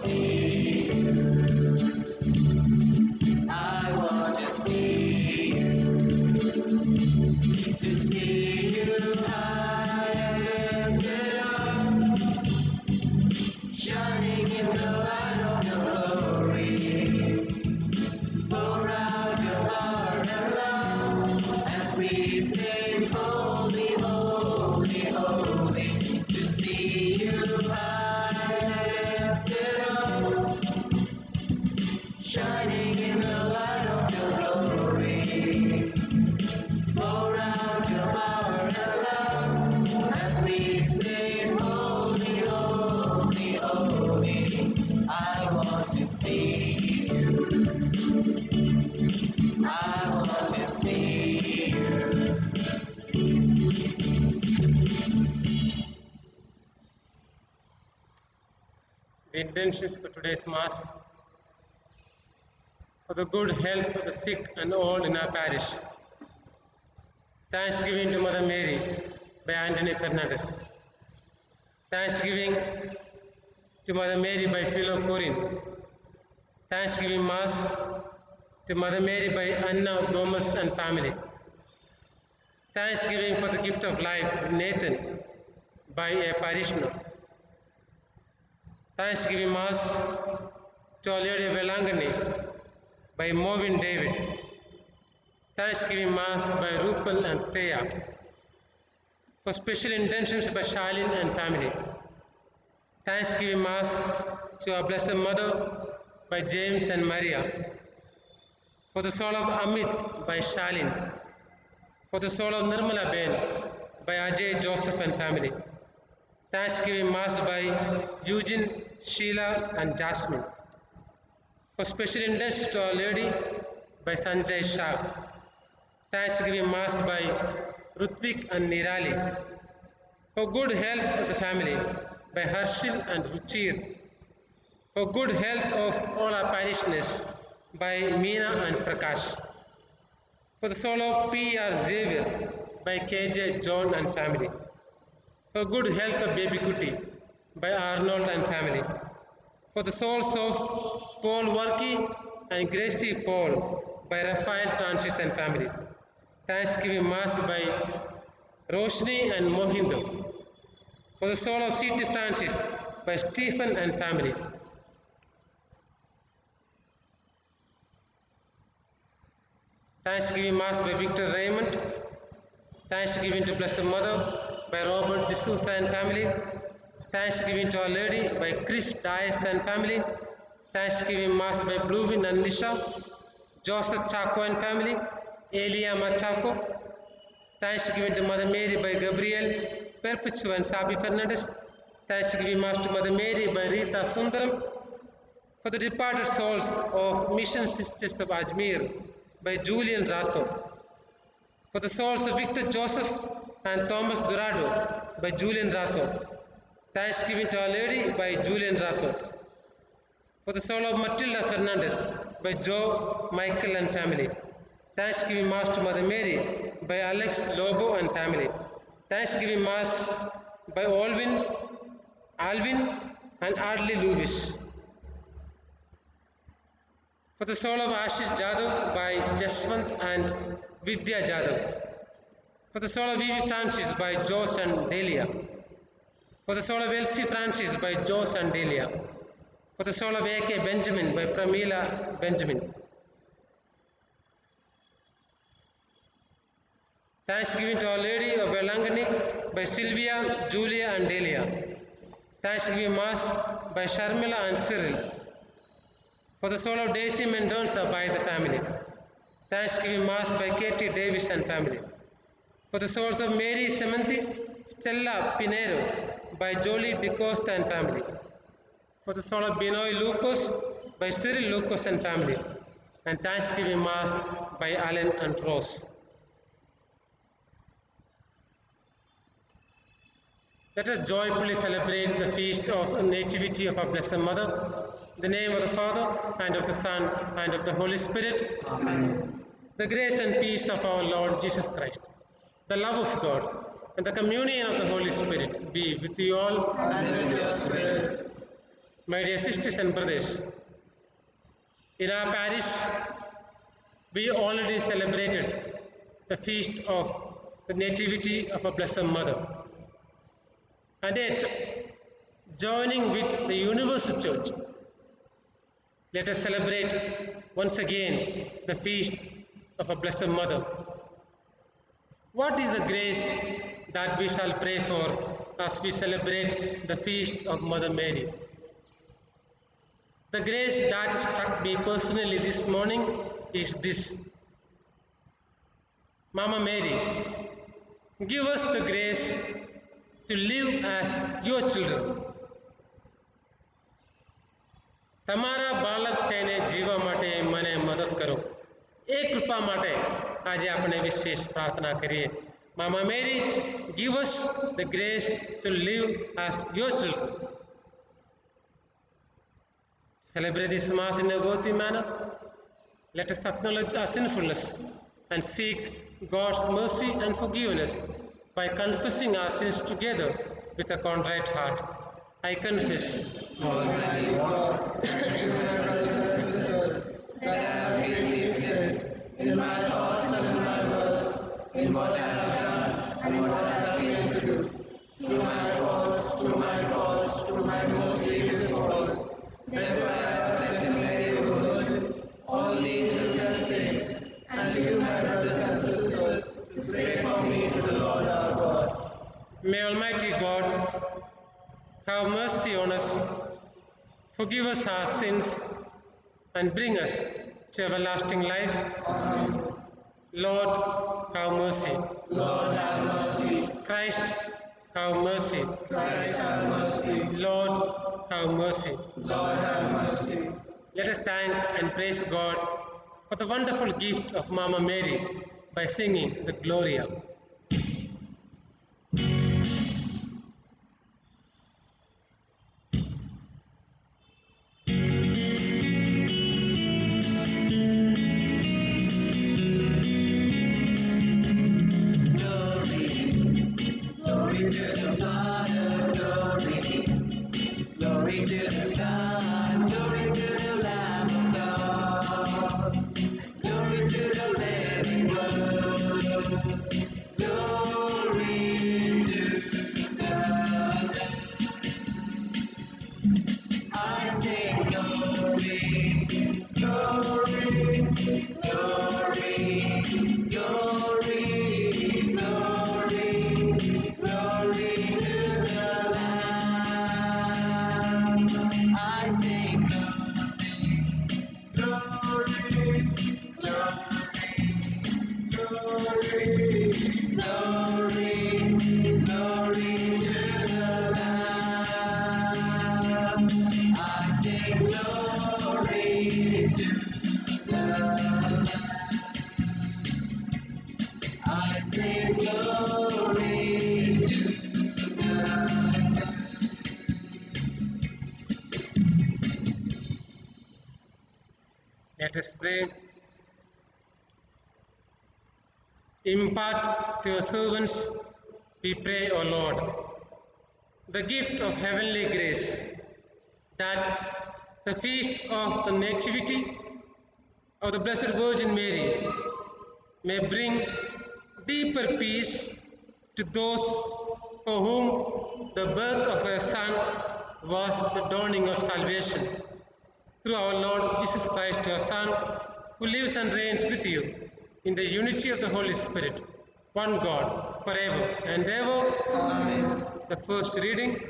see you. I want to see you. To see you high and lifted up, shining in the light of your glory. Pour out your heart and love as we sing, holy, holy, holy. To see you high and lifted up, shining in the light of your glory. Pour out your power and love as we sing, holy, holy, holy. I want to see you. I want to see you. The intentions for today's Mass for the good health of the sick and old in our parish. Thanksgiving to Mother Mary by Anthony Fernandez. Thanksgiving to Mother Mary by Philo Corin. Thanksgiving Mass to Mother Mary by Anna Thomas and family. Thanksgiving for the gift of life to Nathan by a parishioner. Thanksgiving Mass to Our Lady of Velangani by Movin David. Thanksgiving Mass by Rupal and Thea. For special intentions by Charlene and family. Thanksgiving Mass to our Blessed Mother by James and Maria. For the soul of Amit by Charlene. For the soul of Nirmala Ben by Ajay, Joseph and family. Thanksgiving Mass by Eugene, Sheila and Jasmine. For special intentions to Our Lady by Sanjay Shah. Thanksgiving Mass by Rutvik and Nirali. For good health of the family by Harshil and Ruchir. For good health of all our parishioners by Meena and Prakash. For the soul of P.R. Xavier by K.J. John and family. For good health of baby Kuti by Arnold and family. For the souls of Paul Worky and Gracie Paul by Raphael Francis and family. Thanksgiving Mass by Roshni and Mohindo. For the soul of C.T. Francis by Stephen and family. Thanksgiving Mass by Victor Raymond. Thanksgiving to Blessed Mother by Robert D'Souza and family. Thanksgiving to Our Lady by Chris Dias and family. Thanksgiving Mass by Bluevin and Nisha. Joseph Chaco and family. Elia Machaco. Thanksgiving to Mother Mary by Gabriel Perpetua and Sabi Fernandez. Thanksgiving Mass to Mother Mary by Rita Sundaram. For the departed souls of Mission Sisters of Ajmer by Julian Rato. For the souls of Victor Joseph and Thomas Dorado by Julian Rato. Thanksgiving to Our Lady by Julian Rato. For the soul of Matilda Fernandez by Joe, Michael and family. Thanksgiving Mass to Mother Mary by Alex Lobo and family. Thanksgiving Mass by Alvin and Adley Lewis. For the soul of Ashish Jadhav by Jaswant and Vidya Jadhav. For the soul of Vivi Francis by Josh and Delia. For the soul of Elsie Francis by Josh and Delia. For the soul of A.K. Benjamin by Pramila Benjamin. Thanksgiving to Our Lady of Velangani by Sylvia, Julia and Delia. Thanksgiving Mass by Sharmila and Cyril. For the soul of Daisy Mendonça by the family. Thanksgiving Mass by Katie Davis and family. For the souls of Mary Semanti, Stella Pinero by Jolie DeCosta and family. For the soul of Binoy Lucas by Cyril Lucas and family. And Thanksgiving Mass by Alan and Rose. Let us joyfully celebrate the feast of the Nativity of our Blessed Mother. In the name of the Father, and of the Son, and of the Holy Spirit. Amen. The grace and peace of our Lord Jesus Christ, the love of God, and the communion of the Holy Spirit be with you all. And with your spirit. My dear sisters and brothers, in our parish, we already celebrated the feast of the Nativity of our Blessed Mother. And yet, joining with the Universal Church, let us celebrate once again the feast of our Blessed Mother. What is the grace that we shall pray for as we celebrate the feast of Mother Mary? The grace that struck me personally this morning is this. Mama Mary, give us the grace to live as your children. તમારા બાળક થઈને જીવવા માટે મને મદદ કરો. એ કૃપા માટે આજે આપણે વિશેષ પ્રાર્થના કરીએ. Mama Mary, give us the grace to live as your children. Celebrate this Mass in a worthy manner. Let us acknowledge our sinfulness and seek God's mercy and forgiveness by confessing our sins together with a contrite heart. I confess, Almighty God, and my brothers and sisters, that I have greatly sinned in my thoughts and in my words, in what I have done and what I have failed to do, through my faults, through my most grievous faults. Therefore I ask Blessed Mary, the Virgin, all the angels and saints, and to you, my brothers and sisters, to pray for me to the Lord our God. may Almighty God have mercy on us, forgive us our sins, and bring us to everlasting life. Amen. Lord, have mercy. Lord have mercy. Christ, have mercy. Christ have mercy. Lord, have mercy. Lord have mercy. Let us thank and praise God for the wonderful gift of Mama Mary by singing the Gloria. Glory to the Father, glory to the Son, glory to the Lamb of God, glory to the living Word, glory to the Lamb. I sing glory, glory, glory, glory, glory, glory to the Lamb. I sing glory, glory, glory, glory, glory to the Lamb. I sing glory to the Lamb. I sing glory to the Lamb. Let us pray. Impart to your servants, we pray, O Lord, the gift of heavenly grace, that the feast of the Nativity of the Blessed Virgin Mary may bring deeper peace to those for whom the birth of her Son was the dawning of salvation. Through our Lord Jesus Christ, your Son, who lives and reigns with you in the unity of the Holy Spirit, one God, forever and ever. Amen. The first reading.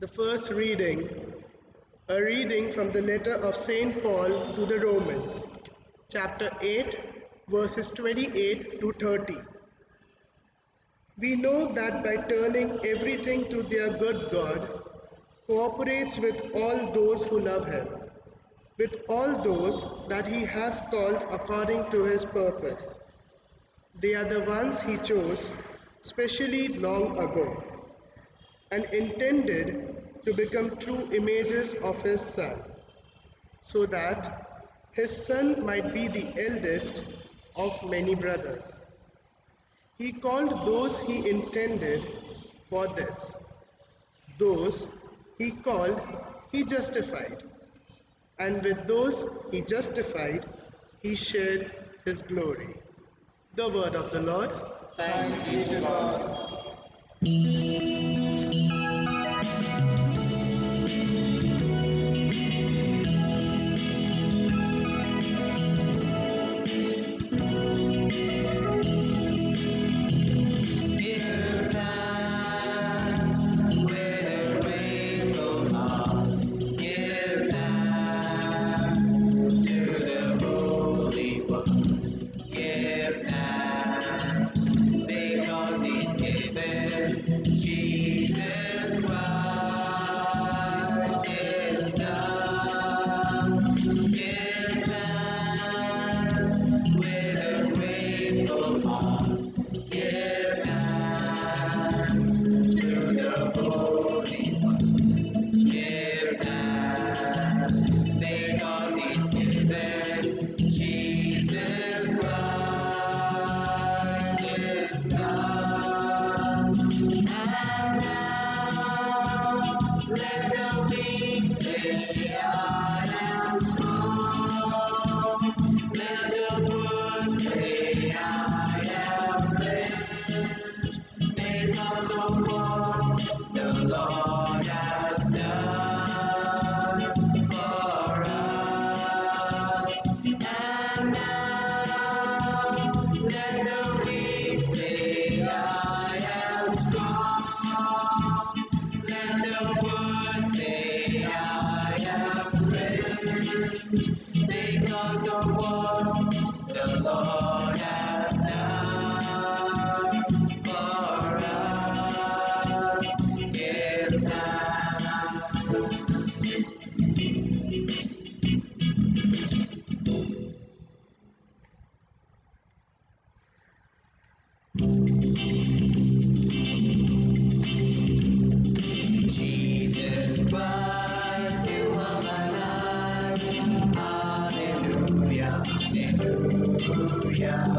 The first reading, a reading from the letter of St. Paul to the Romans, chapter 8, verses 28 to 30. We know that by turning everything to their good God, cooperates with all those who love him, with all those that he has called according to his purpose. They are the ones he chose, specially long ago, and intended to become true images of his Son, so that his son might be the eldest of many brothers. He called those he intended for this. Those he called, he justified. And with those he justified, he shared his glory. The word of the Lord. Thanks be to God. Give thanks with a grateful heart. Give thanks to the Holy One. Give thanks because He's given Jesus Christ His Son. Give thanks with a grateful heart. Give thanks to the Holy One. Give thanks because He's given Jesus Christ His Son. And now let the weak say, I am strong. Let the poor say, I am rich because of what the Lord has done for us. And now let the weak say, I am strong. Let the poor say, I am rich because of what the Lord has done for us. Give Jesus Christ, you are my life. Hallelujah, hallelujah.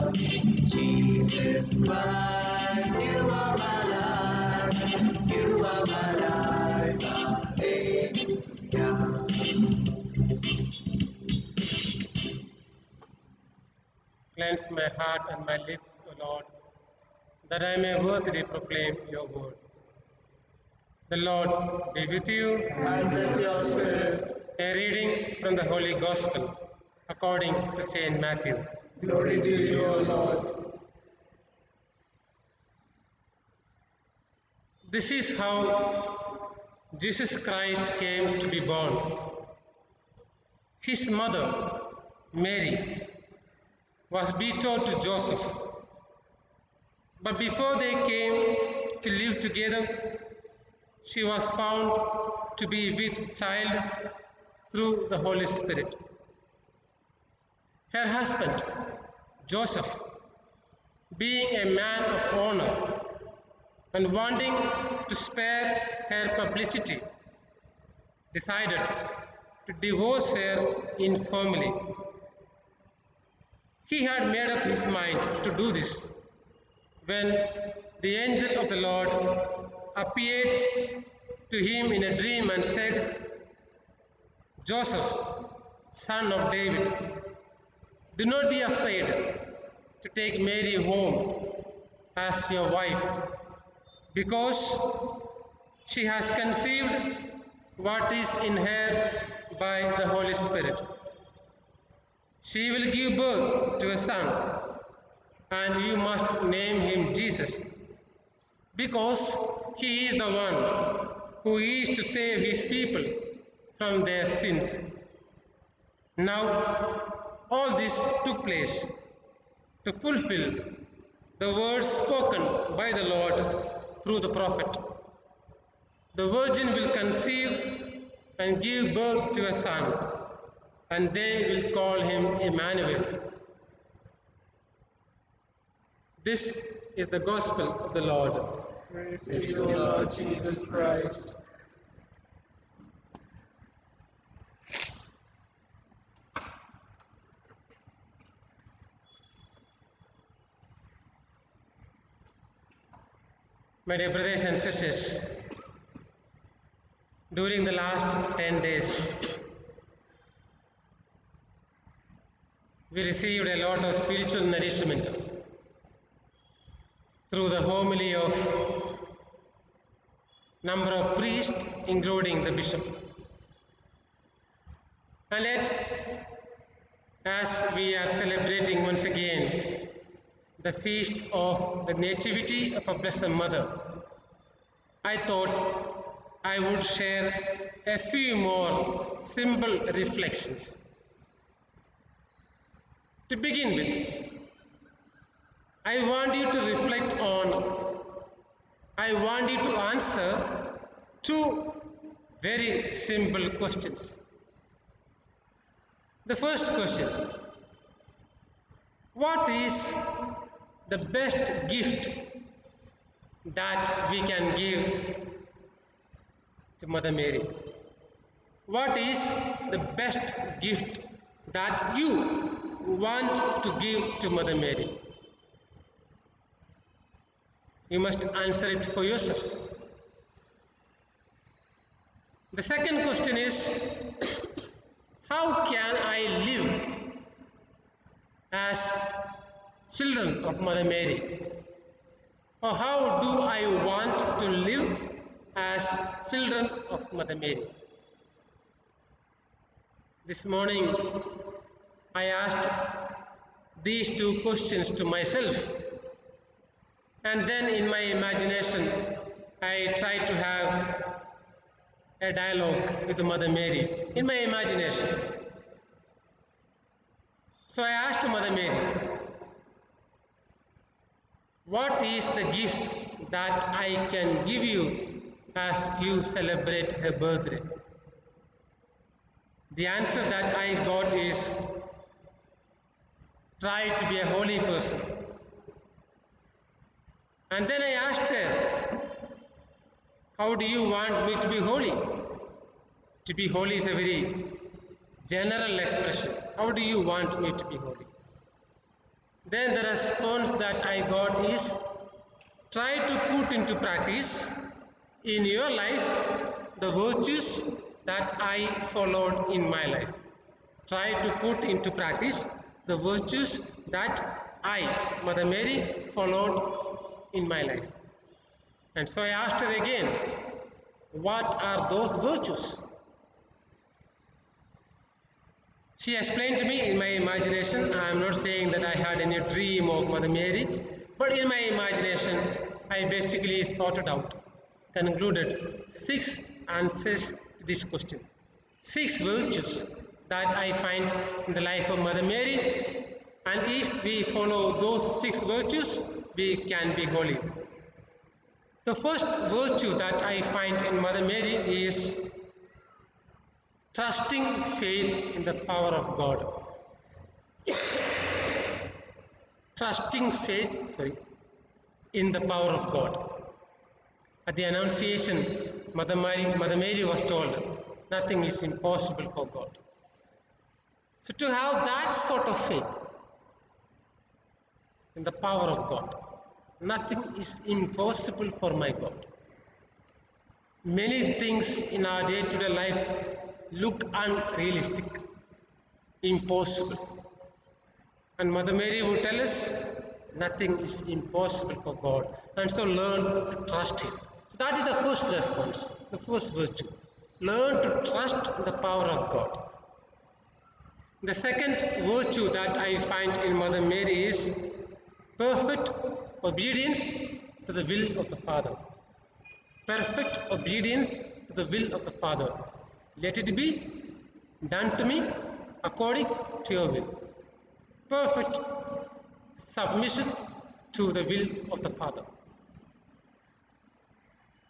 Jesus Christ, you are my life. You are my life. Hallelujah. Cleanse my heart and my lips, O Lord, that I may worthily proclaim your word. The Lord be with you. And with your spirit, A reading from the Holy Gospel according to Saint Matthew. glory to you, O Lord. This is how Jesus Christ came to be born. His mother, Mary, was betrothed to Joseph. But before they came to live together, she was found to be with child through the Holy Spirit. Her husband, Joseph, being a man of honor and wanting to spare her publicity, decided to divorce her informally. He had made up his mind to do this when the angel of the Lord appeared to him in a dream and said, Joseph, son of David, do not be afraid to take Mary home as your wife, because she has conceived what is in her by the Holy Spirit. She will give birth to a son, and you must name him Jesus, because he is the one who is to save his people from their sins. Now, all this took place to fulfill the words spoken by the Lord through the prophet. The virgin will conceive and give birth to a son, and they will call him Emmanuel. This is the gospel of the Lord. Praise to you, O Lord Jesus Christ. My dear brothers and sisters, during the last 10 days, we received a lot of spiritual nourishment through the homily of number of priests, including the bishop. And yet, as we are celebrating once again the feast of the Nativity of our Blessed Mother, I thought I would share a few more simple reflections. To begin with, I want you to reflect on, I want you to answer two very simple questions. The first question: what is the best gift that we can give to Mother Mary? What is the best gift that you want to give to Mother Mary? You must answer it for yourself. The second question is, how can I live as children of Mother Mary? Or how do I want to live as children of Mother Mary? This morning, I asked these two questions to myself, and then in my imagination, I tried to have a dialogue with Mother Mary in my imagination. So I asked Mother Mary, what is the gift that I can give you as you celebrate her birthday? The answer that I got is, try to be a holy person. And then I asked her, how do you want me to be holy? To be holy is a very general expression. How do you want me to be holy? Then the response that I got is, try to put into practice in your life the virtues that I followed in my life. Try to put into practice the virtues that I, Mother Mary, followed in my life. And so I asked her again, what are those virtues? She explained to me in my imagination. I am not saying that I had any dream of Mother Mary, but in my imagination, I basically sorted out, concluded 6 answers to this question. 6 virtues that I find in the life of Mother Mary, and if we follow those 6 virtues, we can be holy. The first virtue that I find in Mother Mary is trusting faith in the power of God. Trusting faith, in the power of God. At the Annunciation, Mother Mary was told, nothing is impossible for God. So to have that sort of faith in the power of God, nothing is impossible for my God. Many things in our day-to-day life look unrealistic, impossible. And Mother Mary would tell us, nothing is impossible for God. And so learn to trust Him. So that is the first response, the first virtue. Learn to trust in the power of God. The second virtue that I find in Mother Mary is perfect obedience to the will of the Father. Perfect obedience to the will of the Father. Let it be done to me according to your will. Perfect submission to the will of the Father.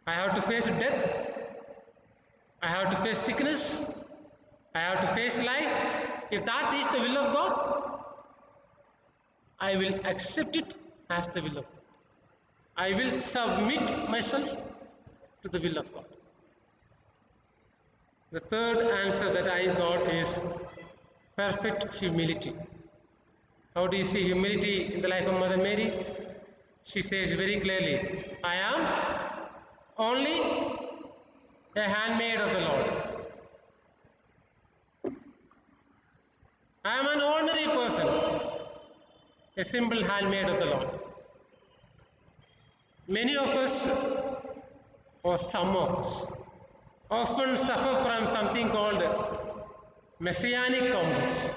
I have to face death. I have to face sickness. I have to face life. If that is the will of God, I will accept it as the will of God. I will submit myself to the will of God. The third answer that I got is perfect humility. How do you see humility in the life of Mother Mary? She says very clearly, I am only a handmaid of the Lord. I am an ordinary person, a simple handmaid of the Lord. Many of us, or some of us, often suffer from something called messianic complex.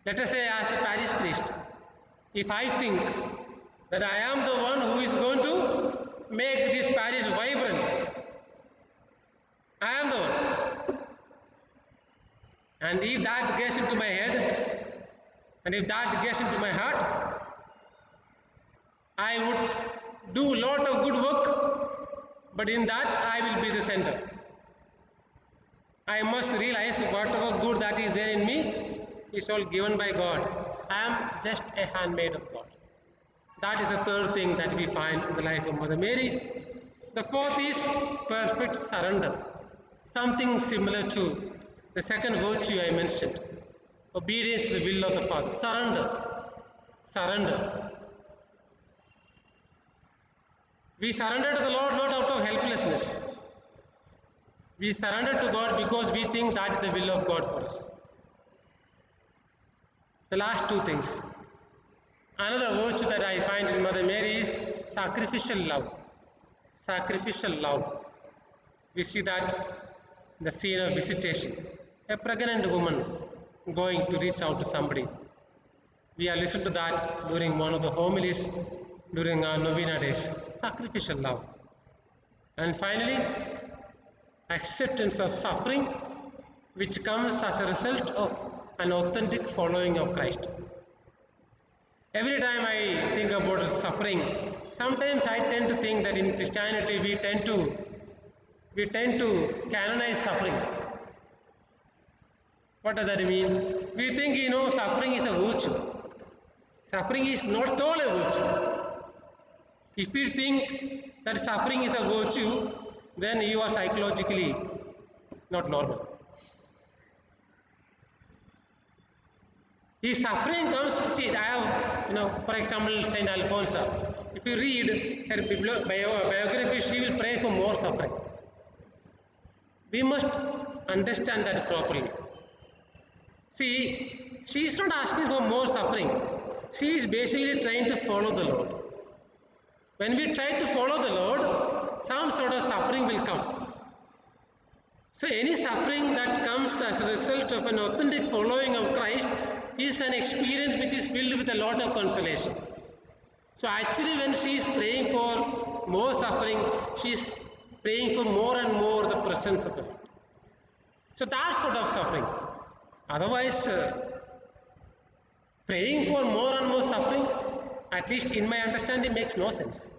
Let us say, as the parish priest, if I think that I am the one who is going to make this parish vibrant, I am the one. And if that gets into my head, and if that gets into my heart, I would do a lot of good work, but in that I will be the center. I must realize whatever good that is there in me is all given by God. I am just a handmaid of God. That is the third thing that we find in the life of Mother Mary. The fourth is perfect surrender. Something similar to the second virtue I mentioned. Obedience to the will of the Father. Surrender. Surrender. We surrender to the Lord not out of helplessness. We surrender to God because we think that is the will of God for us. The last two things. Another virtue that I find in Mother Mary is sacrificial love. Sacrificial love. We see that in the scene of visitation. A pregnant woman going to reach out to somebody. We are listening to that during one of the homilies during our novena days. Sacrificial love. And finally, acceptance of suffering, which comes as a result of an authentic following of Christ. Every time I think about suffering, sometimes I tend to think that in Christianity we tend to canonize suffering. What does that mean? We think, suffering is a virtue. Suffering is not at all a virtue. If you think that suffering is a virtue, then you are psychologically not normal. If suffering comes, see, I have, for example, Saint Alfonso. If you read her biography, she will pray for more suffering. We must understand that properly. See, she is not asking for more suffering. She is basically trying to follow the Lord. When we try to follow the Lord, some sort of suffering will come. So any suffering that comes as a result of an authentic following of Christ is an experience which is filled with a lot of consolation. So actually when she is praying for more suffering, she is praying for more and more the presence of the Lord. So that sort of suffering. Otherwise, praying for more and more suffering, at least in my understanding, makes no sense.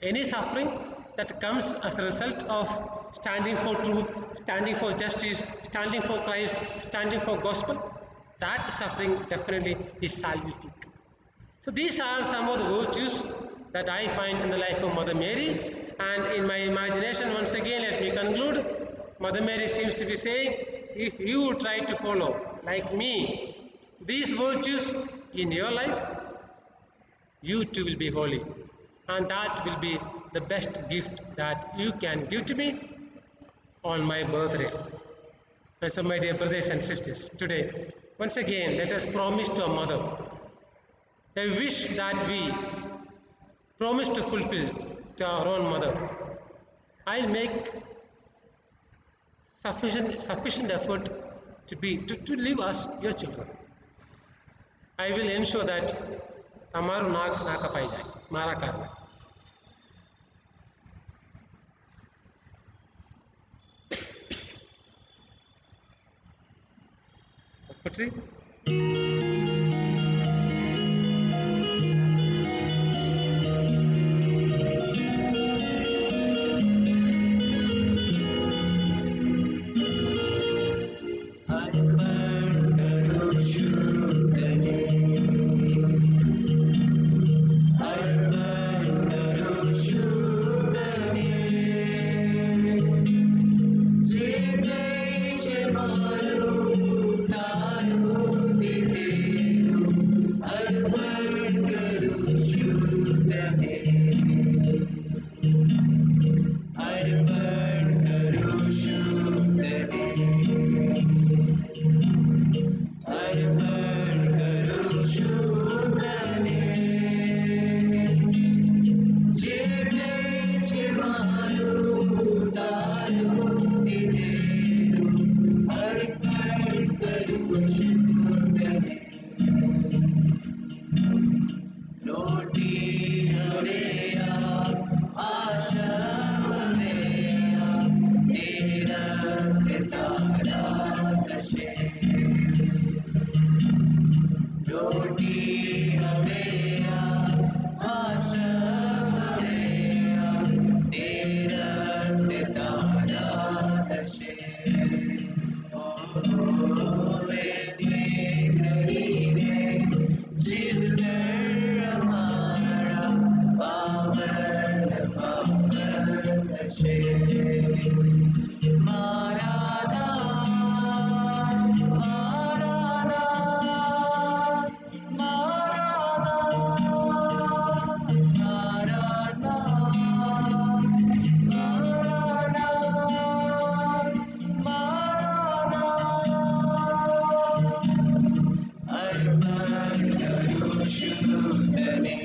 Any suffering that comes as a result of standing for truth, standing for justice, standing for Christ, standing for gospel, that suffering definitely is salvific. So these are some of the virtues that I find in the life of Mother Mary, and in my imagination, once again, let me conclude. Mother Mary seems to be saying, if you try to follow, like me, these virtues in your life, you too will be holy. And that will be the best gift that you can give to me on my birthday. And so, my dear brothers and sisters, today, once again, let us promise to our mother a wish that we promise to fulfill to our own mother. I'll make sufficient effort to live as your children. I will ensure that हमारो नाक ना कपाई जाए, मारा करना. Putri? अर्पण करो शुभ कने, अर्पण करो शुभ कने, जे देश मारो तारू दिते रोटी हमें आश्रम में तीरथ तारा दशे ओ वेदे करीने जीवतर हमारा पावन पावन दशे अर्पण करो शूदने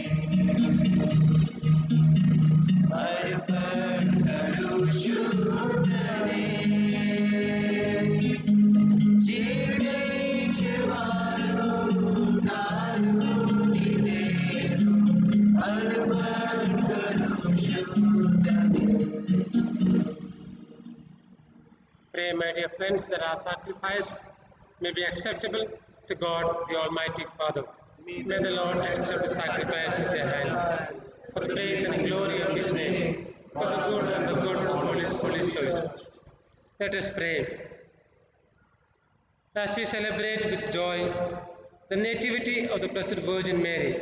Pray, my dear friends, that our sacrifice may be acceptable to God, the Almighty Father. May the Lord accept the sacrifice at their hands, for the praise and glory of His name, for the good and the good of His holy church. Let us pray. As we celebrate with joy the Nativity of the Blessed Virgin Mary,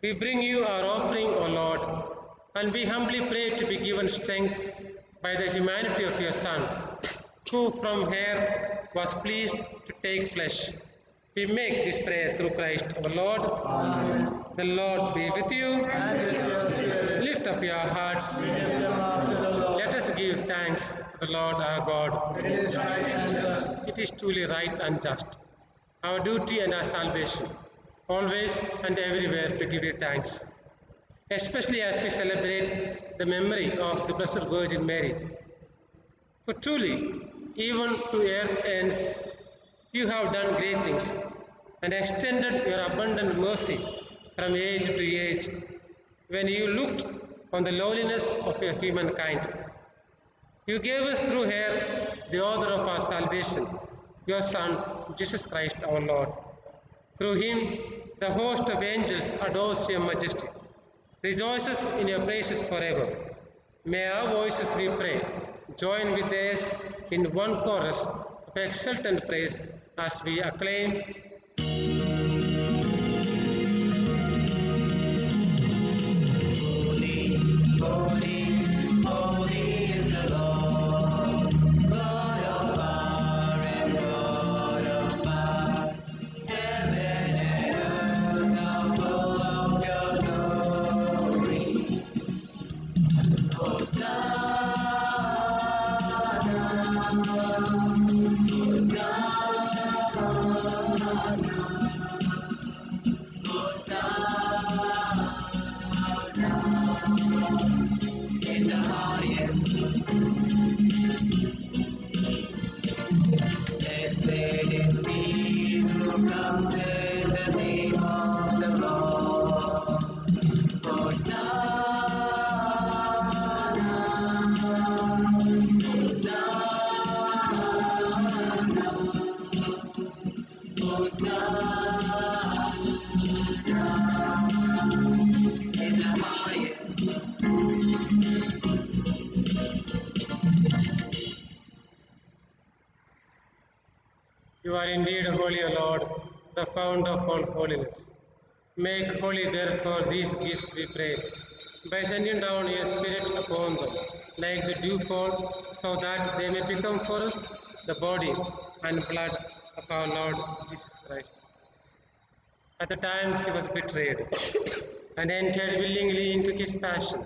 we bring you our offering, O Lord, and we humbly pray to be given strength by the humanity of your Son, who from here was pleased to take flesh. We make this prayer through Christ our Lord. Amen. The Lord be with you. And with your spirit. Lift up your hearts. Lift them up to the Lord. Let us give thanks to the Lord our God. It is right and just. It is truly right and just, our duty and our salvation, always and everywhere to give you thanks, especially as we celebrate the memory of the Blessed Virgin Mary. For truly, even to earth ends, you have done great things and extended your abundant mercy from age to age when you looked on the lowliness of your humankind. You gave us through her the author of our salvation, your Son, Jesus Christ our Lord. Through him, the host of angels adores your majesty, rejoices in your praises forever. May our voices, we pray, join with theirs in one chorus of exultant praise as we acclaim, Holy, holy, holy is the Lord, God of power and God of might. Heaven and earth are full of your glory. Hosanna, in the highest. Blessed is he who comes in the name of the Lord. Hosanna, Hosanna, Hosanna, in the highest. you are indeed holy, O Lord, the fount of all holiness. Make holy, therefore, these gifts, we pray, by sending down your Spirit upon them, like the dewfall, so that they may become for us the body and blood of our Lord Jesus Christ. At the time he was betrayed and entered willingly into his passion,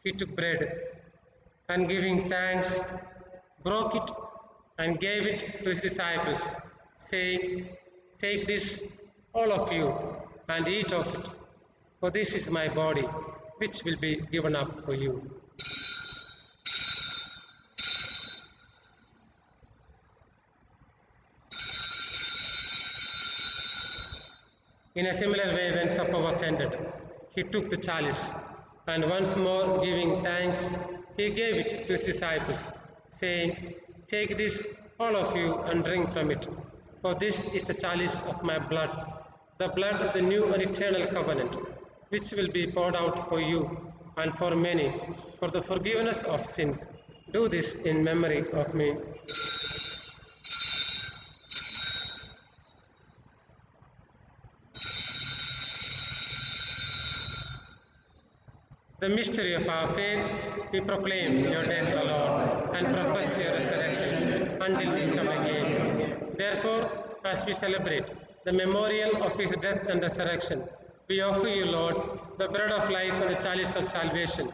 he took bread and giving thanks, broke it and gave it to his disciples, saying, "Take this, all of you, and eat of it, for this is my body, which will be given up for you." In a similar way, when supper was ended, he took the chalice, and once more giving thanks, he gave it to his disciples, saying, "Take this, all of you, and drink from it, for this is the chalice of my blood, the blood of the new and eternal covenant, which will be poured out for you and for many for the forgiveness of sins. Do this in memory of me. The mystery of our faith, we proclaim your death, O Lord, and profess your resurrection until you come again. Therefore, as we celebrate the memorial of his death and resurrection, we offer you, Lord, the bread of life and the chalice of salvation,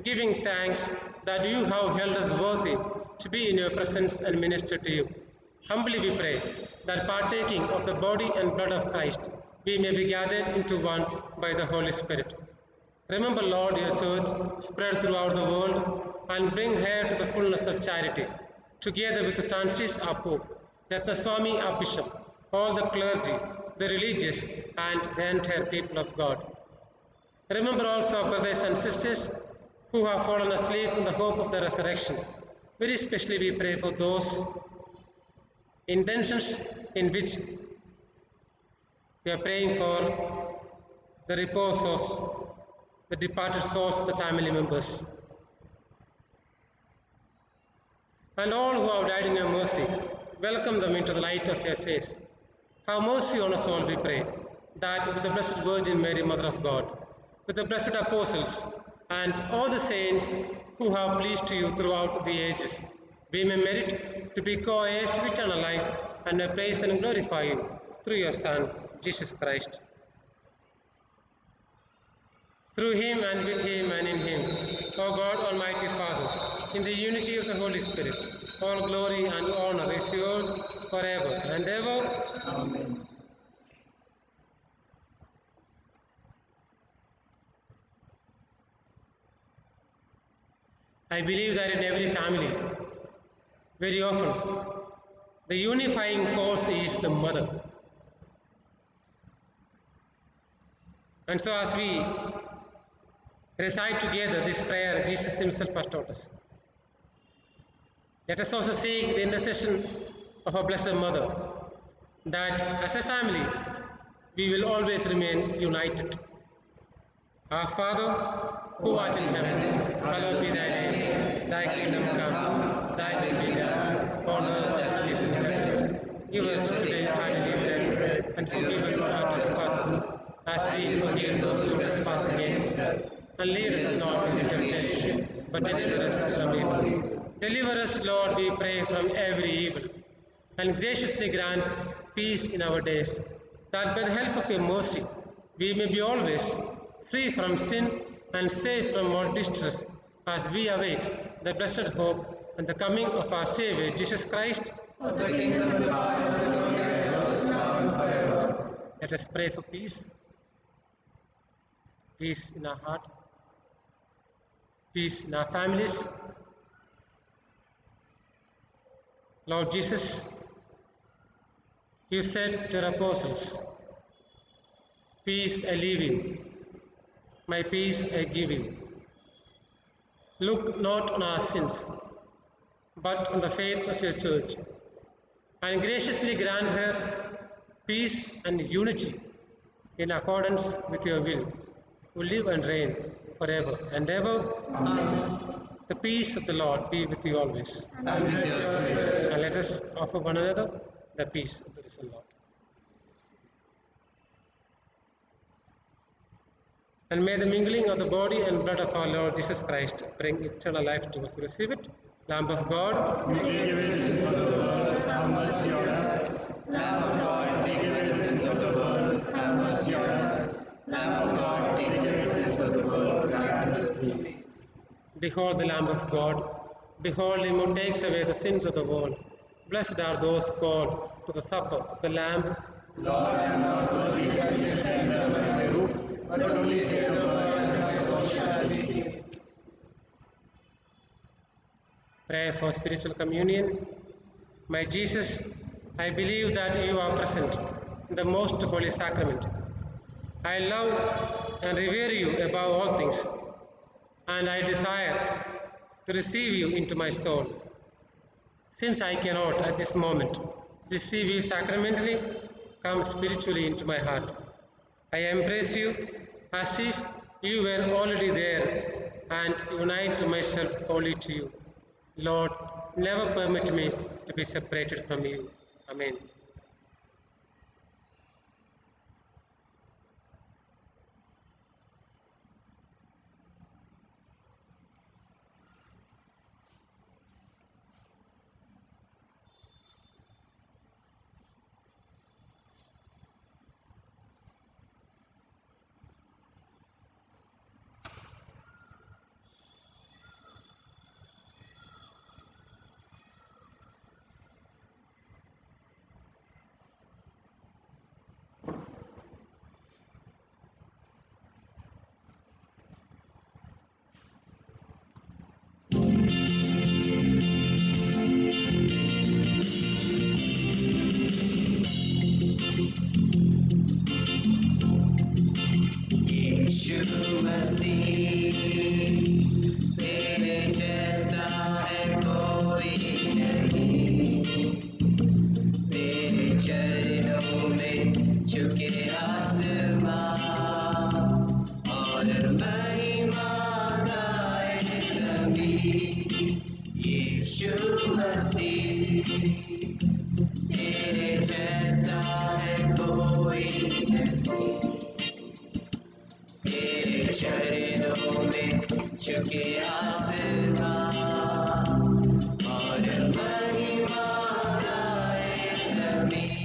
giving thanks that you have held us worthy to be in your presence and minister to you. Humbly we pray that partaking of the body and blood of Christ, we may be gathered into one by the Holy Spirit. Remember, Lord, your church spread throughout the world and bring her to the fullness of charity, together with Francis, our Pope, Ratnaswamy, our Bishop, all the clergy, the religious, and the entire people of God. Remember also our brothers and sisters who have fallen asleep in the hope of the resurrection. Very especially we pray for those intentions in which we are praying for the repose of the departed souls of the family members. And all who have died in your mercy, welcome them into the light of your face. Have mercy on us all, we pray, that with the Blessed Virgin Mary, Mother of God, with the blessed apostles, and all the saints who have pleased to you throughout the ages, we may merit to be co-heirs to eternal life and may praise and glorify you through your Son, Jesus Christ. Through him and with him and in him, O God, Almighty Father, in the unity of the Holy Spirit, all glory and honor is yours forever and ever. Amen. I believe that in every family, very often, the unifying force is the mother. And so as we recite together this prayer Jesus himself has taught us, let us also seek the intercession of our Blessed Mother, that as a family, we will always remain united. Our Father, who art in heaven, hallowed be thy name. Thy kingdom come, thy will be done, on earth as it is in heaven. Give us today our daily bread, and forgive us our trespasses, as we forgive those who trespass against us. And lead us not into temptation, but deliver us from evil. Deliver us, Lord, we pray, from every evil, and graciously grant peace in our days, that by the help of your mercy, we may be always free from sin and safe from all distress, as we await the blessed hope and the coming of our Savior, Jesus Christ. The kingdom and power and glory are yours now and forever. Let us pray for peace. Peace in our heart, peace in our families. Lord Jesus, you said to your apostles, peace I leave you, my peace I give you. Look not on our sins, but on the faith of your church, and graciously grant her peace and unity in accordance with your will, who live and reign forever and ever. Amen. The peace of the Lord be with you always. And with your spirit. And let us offer one another the peace of the risen Lord. And may the mingling of the body and blood of our Lord Jesus Christ bring eternal life to us. Receive it. Lamb of God, You take away the sins of the world, have mercy on us. Lamb of God, take away the sins of the world, have mercy on us. Lamb of God, take away the sins of the world, grant us peace. behold the Lamb of God. Behold him who takes away the sins of the world. Blessed are those called to the supper of the Lamb. Lord, I am not worthy that you should enter under my roof, but only say the word, and my soul shall be healed. Prayer for spiritual communion. My Jesus, I believe that you are present in the most holy sacrament. I love and revere you above all things, and I desire to receive you into my soul. Since I cannot at this moment receive you sacramentally, come spiritually into my heart. I embrace you as if you were already there and unite myself wholly to you. Lord, never permit me to be separated from you. Amen. यीशु मसीह तेरे जैसा है कोई नहीं, तेरे चरणों में झुके आसमां और महिमा गाए ज़मीं। यीशु मसीह तेरे जैसा है कोई नहीं, तेरे चरणों में झुके आसमां और महिमा गाए ज़मीं।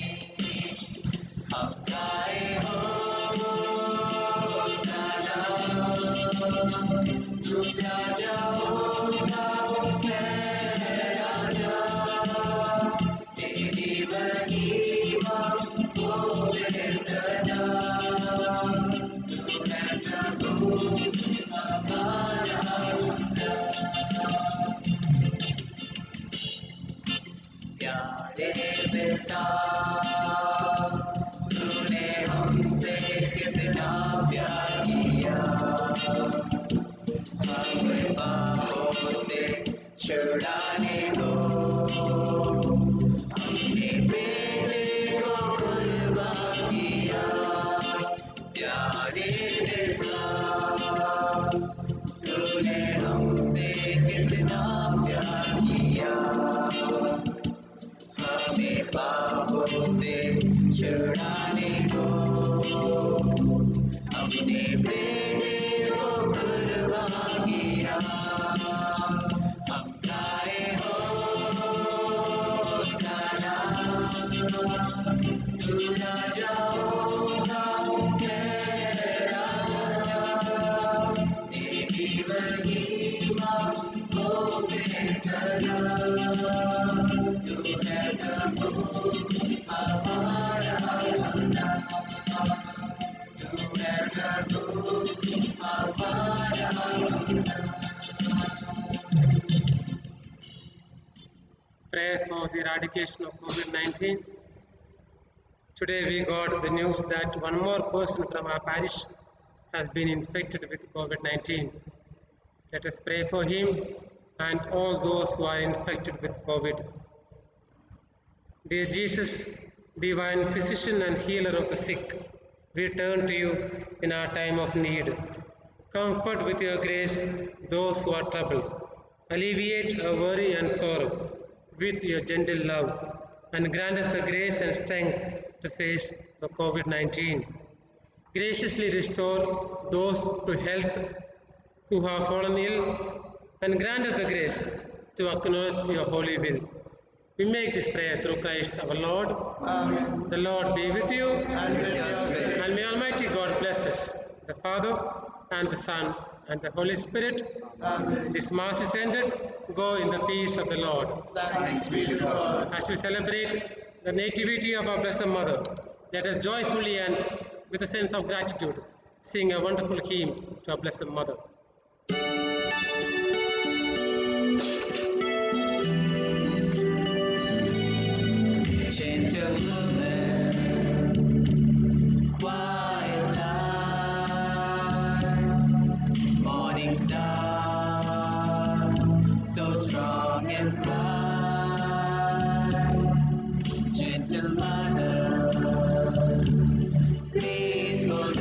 हम गाए होशाना, तू राजा होगा है राजा, तेरी महिमा होवे सदा। तू है प्रभु हमारा खुदा, प्यारे पिता तूने हमसे कितना प्यार किया, हमें पापों से छुड़ाने को अपने बेटे को कुर्बान किया। प्यारे पिता तूने हमसे कितना प्यार किया, हमें पापों से छुड़ाने को अपने बेटे को कुर्बान किया। हम गाए होशाना, तू राजा होगा है राजा, तेरी महिमा होवे सदा। तू है प्रभु हमारा खुदा, तू है प्रभु हमारा खुदा। Prayer for the eradication of COVID-19. Today we got the news that one more person from our parish has been infected with COVID-19. Let us pray for him and all those who are infected with COVID. Dear Jesus, divine physician and healer of the sick, we turn to you in our time of need. Comfort with your grace those who are troubled. Alleviate our worry and sorrow with your gentle love, and grant us the grace and strength to face the COVID-19. Graciously restore those to health who have fallen ill, and grant us the grace to acknowledge your holy will. We make this prayer through Christ our Lord. Amen. The Lord be with you, And with your spirit. and may Almighty God bless us, the Father, and the Son, and the Holy Spirit. Amen. This Mass is ended. Go in the peace of the Lord. Thanks be to God. As we celebrate the Nativity of our Blessed Mother, let us joyfully and with a sense of gratitude sing a wonderful hymn to our Blessed Mother. Gentlewoman, quiet light, morning star, so strong and bright. Gentle mother, please hold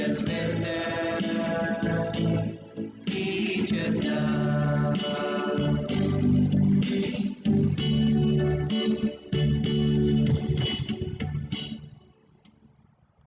us wisdom, teach us love.